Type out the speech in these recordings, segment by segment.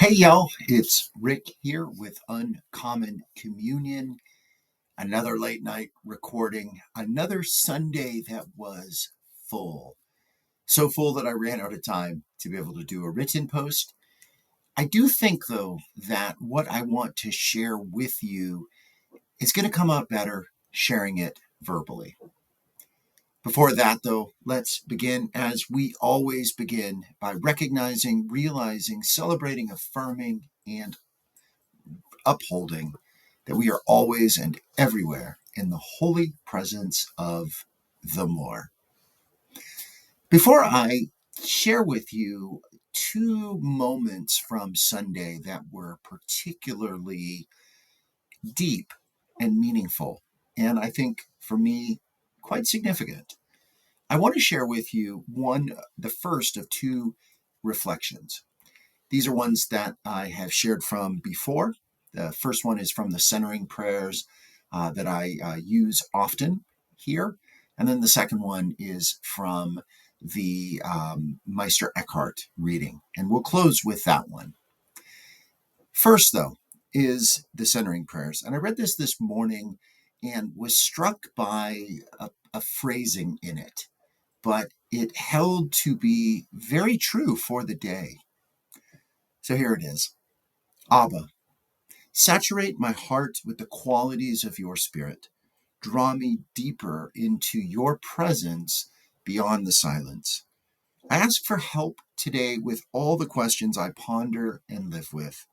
Hey y'all, it's Rick here with Uncommon Communion. Another late night recording, another Sunday that was full. So full that I ran out of time to be able to do a written post. I do think, though, that what I want to share with you is going to come out better sharing it verbally. Before that, though, let's begin as we always begin by recognizing, realizing, celebrating, affirming, and upholding that we are always and everywhere in the holy presence of the more. Before I share with you two moments from Sunday that were particularly deep and meaningful, and I think for me, quite significant, I want to share with you the first of two reflections. These are ones that I have shared from before. The first one is from the centering prayers that I use often here. And then the second one is from the Meister Eckhart reading. And we'll close with that one. First, though, is the centering prayers. And I read this morning and was struck by a phrasing in it, but it held to be very true for the day. So here it is. Abba, saturate my heart with the qualities of your spirit. Draw me deeper into your presence beyond the silence. I ask for help today with all the questions I ponder and live with.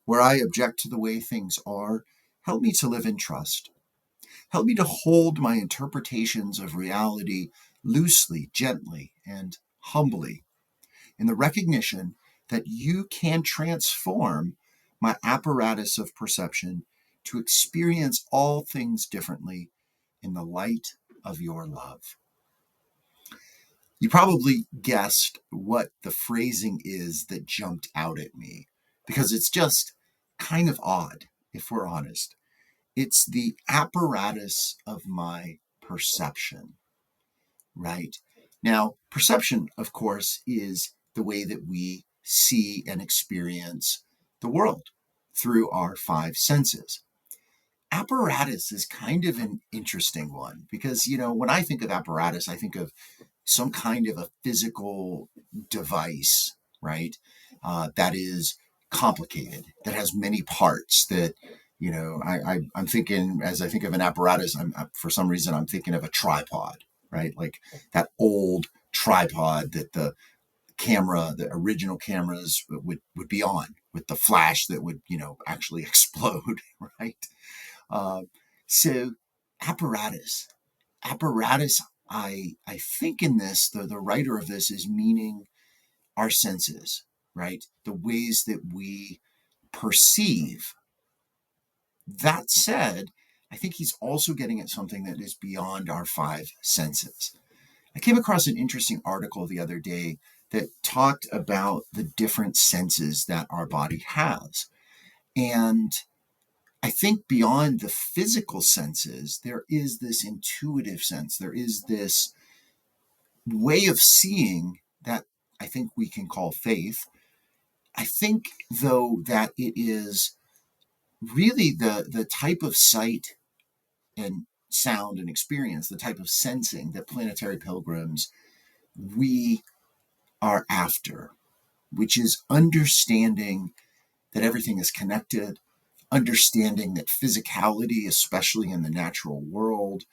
Where I object to the way things are, help me to live in trust. Help me to hold my interpretations of reality loosely, gently, and humbly, in the recognition that you can transform my apparatus of perception to experience all things differently in the light of your love. You probably guessed what the phrasing is that jumped out at me, because it's just kind of odd, if we're honest. It's the apparatus of my perception, right? Now, perception, of course, is the way that we see and experience the world through our five senses. Apparatus is kind of an interesting one because, when I think of apparatus, I think of some kind of a physical device, right? That is complicated, that has many parts that, I'm thinking, as I think of an apparatus, for some reason, I'm thinking of a tripod, right? Like that old tripod that the original cameras would be on with the flash that would, actually explode, right? Uh, so apparatus, I think in this, the writer of this is meaning our senses, right? The ways that we perceive. That said, I think he's also getting at something that is beyond our five senses. I came across an interesting article the other day that talked about the different senses that our body has. And I think beyond the physical senses, there is this intuitive sense. There is this way of seeing that I think we can call faith. I think, though, that it is really the type of sight and sound and experience, the type of sensing that planetary pilgrims we are after, which is understanding that everything is connected, understanding that physicality, especially in the natural world,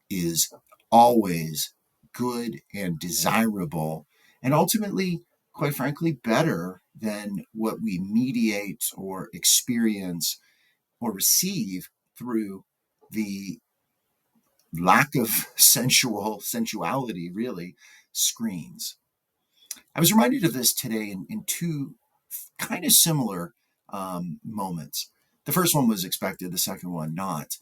is always good and desirable, and ultimately, quite frankly, better than what we mediate or experience or receive through the lack of sensuality, really, screens. I was reminded of this today in two kind of similar moments. The first one was expected, the second one not.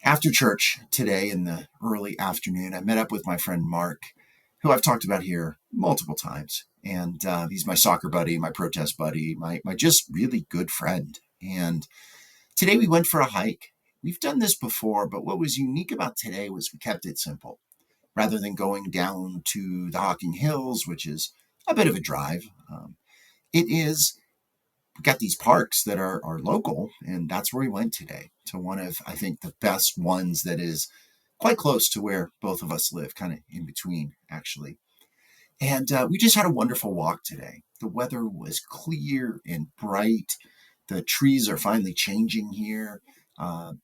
After church today in the early afternoon, I met up with my friend Mark, who I've talked about here multiple times. And he's my soccer buddy, my protest buddy, my just really good friend. And today we went for a hike. We've done this before, but what was unique about today was we kept it simple. Rather than going down to the Hocking Hills, which is a bit of a drive, it is we got these parks that are local, and that's where we went today, to one of, I think, the best ones that is quite close to where both of us live, kind of in between, actually. And we just had a wonderful walk today. The weather was clear and bright. The trees are finally changing here.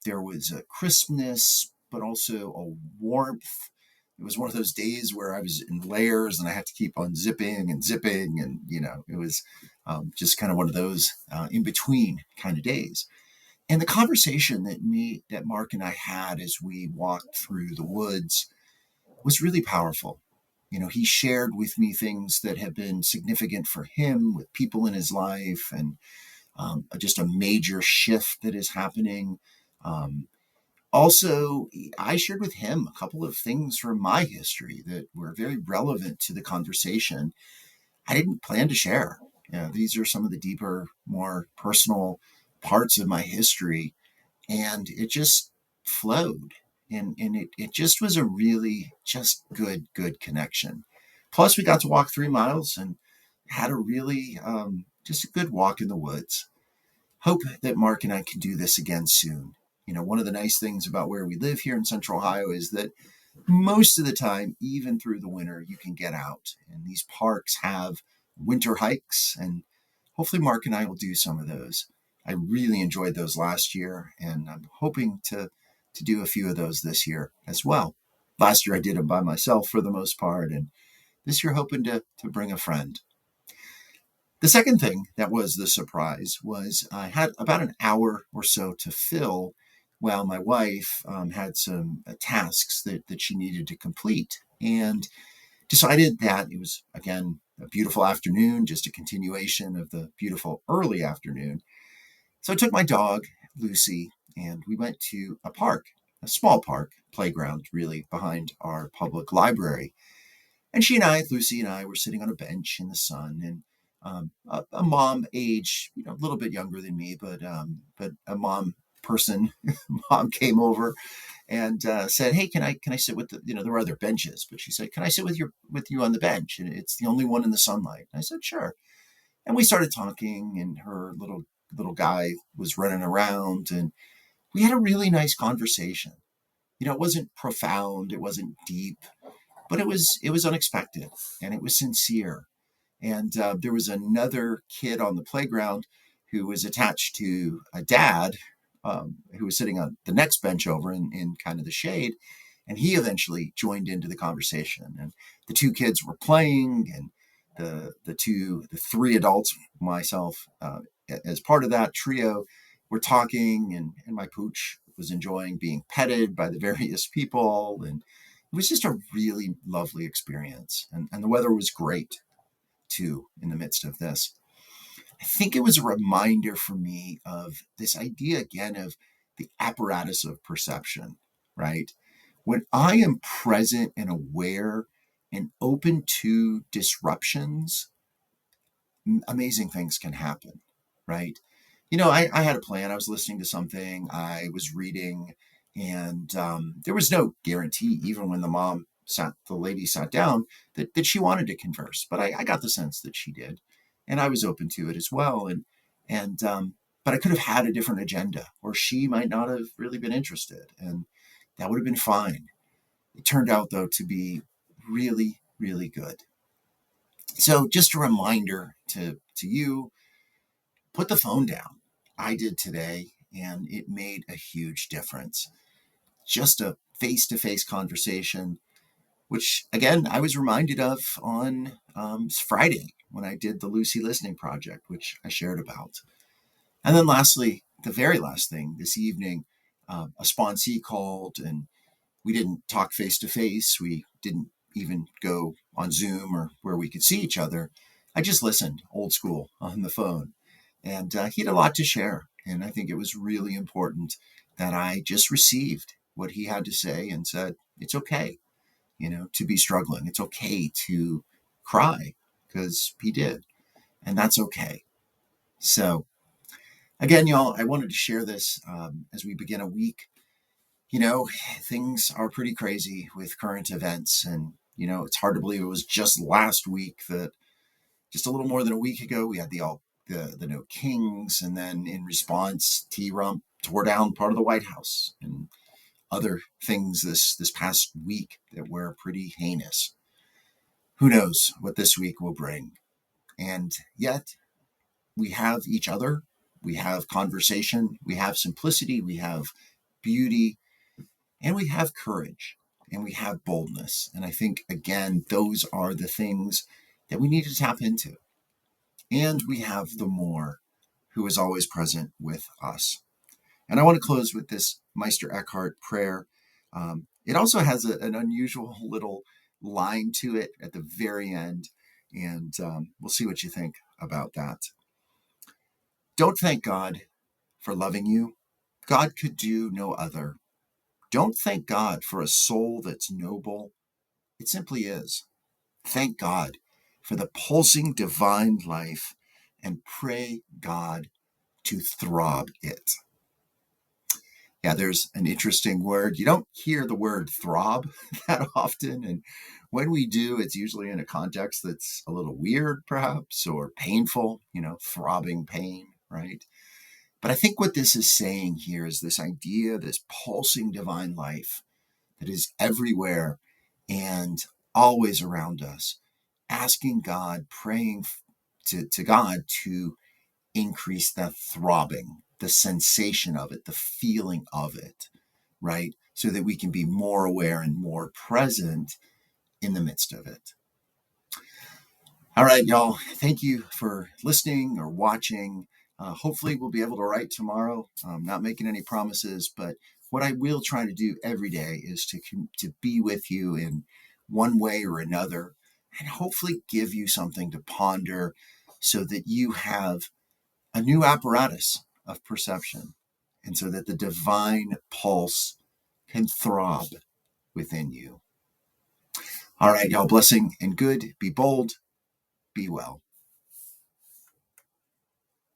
There was a crispness, but also a warmth. It was one of those days where I was in layers and I had to keep on zipping and zipping. And, it was just kind of one of those in between kind of days. And the conversation that Mark and I had as we walked through the woods was really powerful. He shared with me things that have been significant for him with people in his life, and just a major shift that is happening. Also, I shared with him a couple of things from my history that were very relevant to the conversation. I didn't plan to share. These are some of the deeper, more personal parts of my history, and it just flowed. And it just was a really just good connection. Plus, we got to walk 3 miles and had a really just a good walk in the woods. Hope that Mark and I can do this again soon. One of the nice things about where we live here in Central Ohio is that most of the time, even through the winter, you can get out. And these parks have winter hikes, and hopefully Mark and I will do some of those. I really enjoyed those last year, and I'm hoping to do a few of those this year as well. Last year I did them by myself for the most part, and this year hoping to bring a friend. The second thing that was the surprise was I had about an hour or so to fill while my wife had some tasks that she needed to complete, and decided that it was, again, a beautiful afternoon, just a continuation of the beautiful early afternoon. So I took my dog, Lucy, and we went to a park, a small park, playground, really, behind our public library. And Lucy and I, were sitting on a bench in the sun, and a mom age, a little bit younger than me, but a mom person, mom came over and said, "Hey, can I sit with the, there were other benches, but she said, can I sit with you on the bench? And it's the only one in the sunlight." And I said, "Sure." And we started talking, and her little guy was running around, and we had a really nice conversation. It wasn't profound, it wasn't deep, but it was unexpected, and it was sincere. And there was another kid on the playground who was attached to a dad, who was sitting on the next bench over in kind of the shade. And he eventually joined into the conversation. And the two kids were playing, and the three adults, myself, as part of that trio, were talking, and my pooch was enjoying being petted by the various people. And it was just a really lovely experience. And the weather was great, too, in the midst of this. I think it was a reminder for me of this idea again of the apparatus of perception, right? When I am present and aware and open to disruptions, amazing things can happen, right? I had a plan. I was listening to something, I was reading, and there was no guarantee, even when the lady sat down, that she wanted to converse. But I got the sense that she did, and I was open to it as well. And but I could have had a different agenda, or she might not have really been interested, and that would have been fine. It turned out, though, to be really, really good. So just a reminder to you, put the phone down. I did today, and it made a huge difference. Just a face to face conversation, which, again, I was reminded of on Friday when I did the Lucy Listening Project, which I shared about. And then, lastly, the very last thing this evening, a sponsee called, and we didn't talk face to face. We didn't even go on Zoom or where we could see each other. I just listened, old school, on the phone. And he had a lot to share. And I think it was really important that I just received what he had to say and said, it's okay, to be struggling. It's okay to cry, because he did. And that's okay. So, again, y'all, I wanted to share this as we begin a week. Things are pretty crazy with current events. And, it's hard to believe it was just last week that, just a little more than a week ago, we had the the No Kings, and then in response, T-Rump tore down part of the White House, and other things this past week that were pretty heinous. Who knows what this week will bring? And yet, we have each other, we have conversation, we have simplicity, we have beauty, and we have courage, and we have boldness. And I think, again, those are the things that we need to tap into. And we have the more, who is always present with us. And I want to close with this Meister Eckhart prayer. It also has an unusual little line to it at the very end, and we'll see what you think about that. Don't thank God for loving you. God could do no other. Don't thank God for a soul that's noble. It simply is. Thank God for the pulsing divine life, and pray God to throb it. Yeah, there's an interesting word. You don't hear the word throb that often. And when we do, it's usually in a context that's a little weird, perhaps, or painful, throbbing pain, right? But I think what this is saying here is this idea, this pulsing divine life that is everywhere and always around us, asking God, praying to God to increase the throbbing, the sensation of it, the feeling of it, right? So that we can be more aware and more present in the midst of it. All right, y'all. Thank you for listening or watching. Hopefully we'll be able to write tomorrow. I'm not making any promises, but what I will try to do every day is to be with you in one way or another, and hopefully give you something to ponder so that you have a new apparatus of perception, and so that the divine pulse can throb within you. All right, y'all. Blessing and good. Be bold. Be well.